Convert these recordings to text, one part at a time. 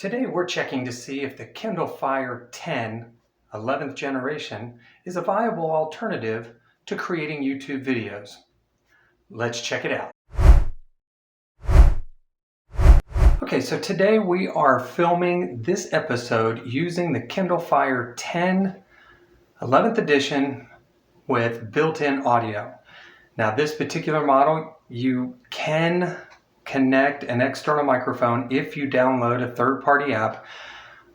Today we're checking to see if the Kindle Fire 10 11th generation is a viable alternative to creating YouTube videos. Let's check it out. Okay, so today we are filming this episode using the Kindle Fire 10 11th edition with built-in audio. Now this particular model, you can connect an external microphone if you download a third-party app.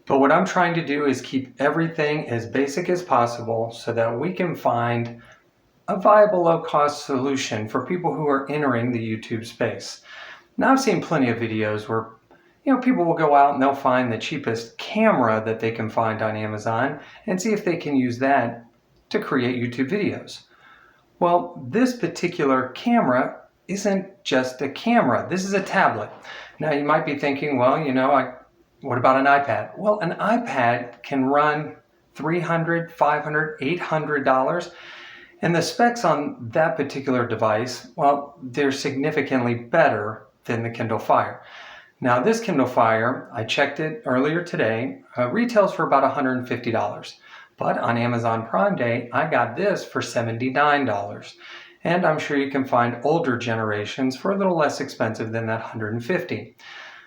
But what I'm trying to do is keep everything as basic as possible so that we can find a viable low-cost solution for people who are entering the YouTube space. Now I've seen plenty of videos where people will go out and they'll find the cheapest camera that they can find on Amazon and see if they can use that to create YouTube videos. Well, this particular camera isn't just a camera. This is a tablet. Now you might be thinking, well, what about an iPad? Well, an iPad can run $300, $500, $800, and the specs on that particular device, well, they're significantly better than the Kindle Fire. Now this Kindle Fire, I checked it earlier today, retails for about $150. But on Amazon Prime Day, I got this for $79. And I'm sure you can find older generations for a little less expensive than that $150.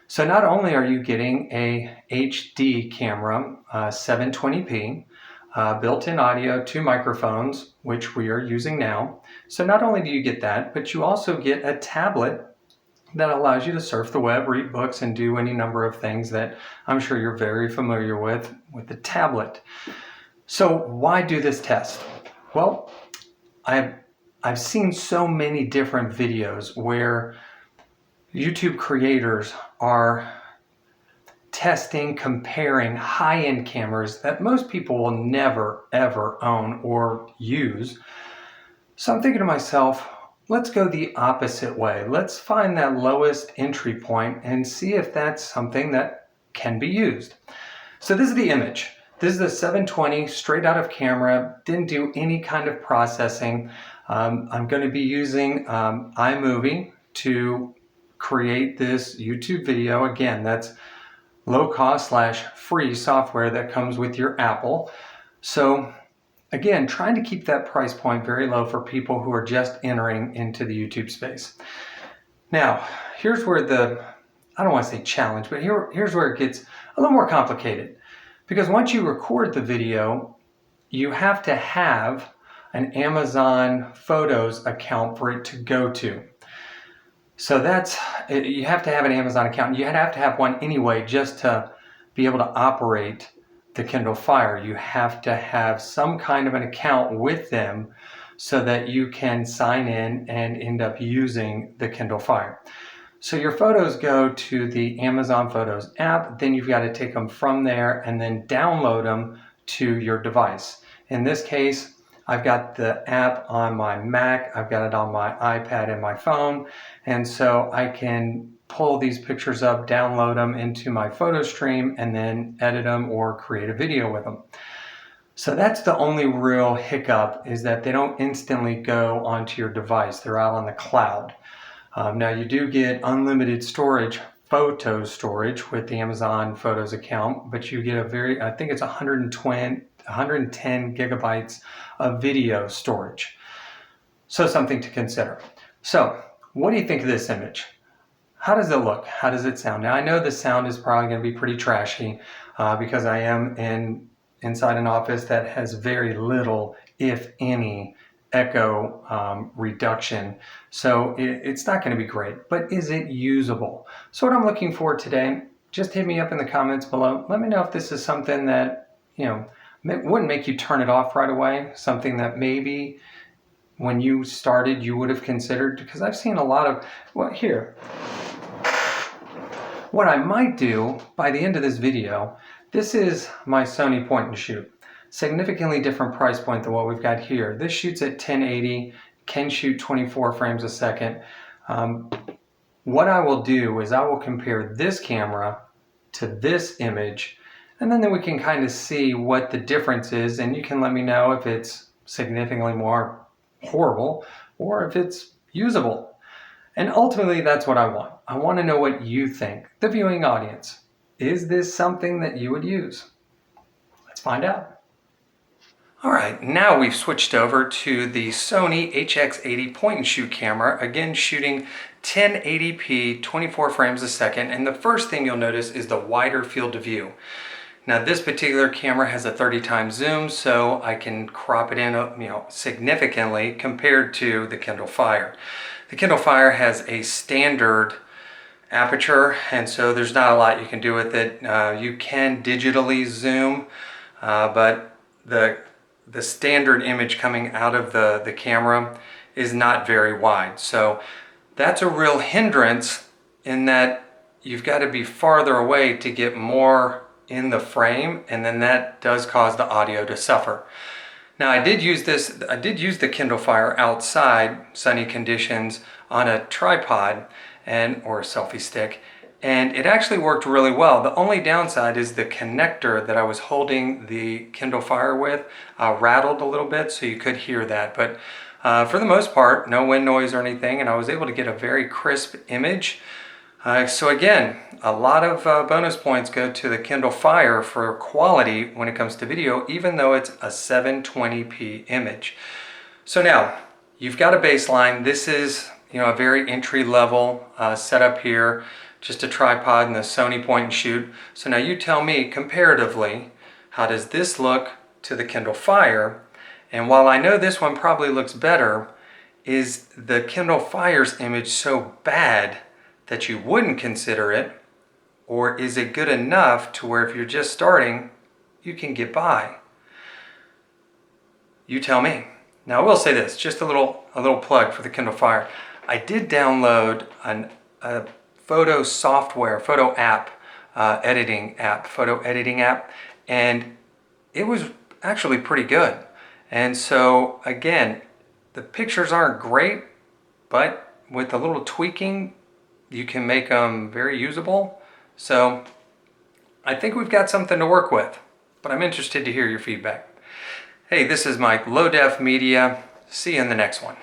So not only are you getting a HD camera, 720p, built-in audio, 2 microphones, which we are using now. So not only do you get that, but you also get a tablet that allows you to surf the web, read books, and do any number of things that I'm sure you're very familiar with the tablet. So why do this test? Well, I've seen so many different videos where YouTube creators are testing, comparing high-end cameras that most people will never, ever own or use. So I'm thinking to myself, let's go the opposite way. Let's find that lowest entry point and see if that's something that can be used. So this is the image. This is a 720 straight out of camera, didn't do any kind of processing. I'm going to be using iMovie to create this YouTube video. Again, that's low cost / free software that comes with your Apple. So again, trying to keep that price point very low for people who are just entering into the YouTube space. Now, here's where I don't want to say challenge, but here's where it gets a little more complicated. Because once you record the video, you have to have an Amazon Photos account for it to go to. So you have to have an Amazon account. You have to have one anyway just to be able to operate the Kindle Fire. You have to have some kind of an account with them so that you can sign in and end up using the Kindle Fire. So your photos go to the Amazon Photos app, then you've got to take them from there and then download them to your device. In this case, I've got the app on my Mac, I've got it on my iPad and my phone, and so I can pull these pictures up, download them into my photo stream, and then edit them or create a video with them. So that's the only real hiccup, is that they don't instantly go onto your device. They're out on the cloud. Now you do get unlimited storage, photo storage with the Amazon Photos account, but you get I think it's 110 gigabytes of video storage. So something to consider. So what do you think of this image? How does it look? How does it sound? Now I know the sound is probably going to be pretty trashy because I am inside an office that has very little, if any, echo reduction. So it's not going to be great, but is it usable? So what I'm looking for today, just hit me up in the comments below. Let me know if this is something that, wouldn't make you turn it off right away, something that maybe when you started you would have considered, because I've seen a lot of, here. What I might do by the end of this video, this is my Sony point and shoot. Significantly different price point than what we've got here. This shoots at 1080, can shoot 24 frames a second. What I will do is I will compare this camera to this image, and then we can kind of see what the difference is, and you can let me know if it's significantly more horrible or if it's usable. And ultimately, that's what I want. I want to know what you think, the viewing audience. Is this something that you would use? Let's find out. All right, now we've switched over to the Sony HX80 point and shoot camera, again shooting 1080p, 24 frames a second, and the first thing you'll notice is the wider field of view. Now this particular camera has a 30 times zoom, so I can crop it in significantly compared to the Kindle Fire. The Kindle Fire has a standard aperture, and so there's not a lot you can do with it. You can digitally zoom, but the standard image coming out of the camera is not very wide. So that's a real hindrance in that you've got to be farther away to get more in the frame, and then that does cause the audio to suffer. Now I did use the Kindle Fire outside, sunny conditions, on a tripod or a selfie stick, and it actually worked really well. The only downside is the connector that I was holding the Kindle Fire with rattled a little bit, so you could hear that. But for the most part, no wind noise or anything, and I was able to get a very crisp image. So again, a lot of bonus points go to the Kindle Fire for quality when it comes to video, even though it's a 720p image. So now, you've got a baseline. This is a very entry-level setup here, just a tripod and the Sony point and shoot. So now you tell me, comparatively, how does this look to the Kindle Fire? And while I know this one probably looks better, is the Kindle Fire's image so bad that you wouldn't consider it, or is it good enough to where if you're just starting, you can get by? You tell me. Now I will say this, just a little plug for the Kindle Fire. I did download a photo software, photo editing app, and it was actually pretty good. And so again, the pictures aren't great, but with a little tweaking, you can make them very usable. So I think we've got something to work with, but I'm interested to hear your feedback. Hey, this is Mike, Low Def Media. See you in the next one.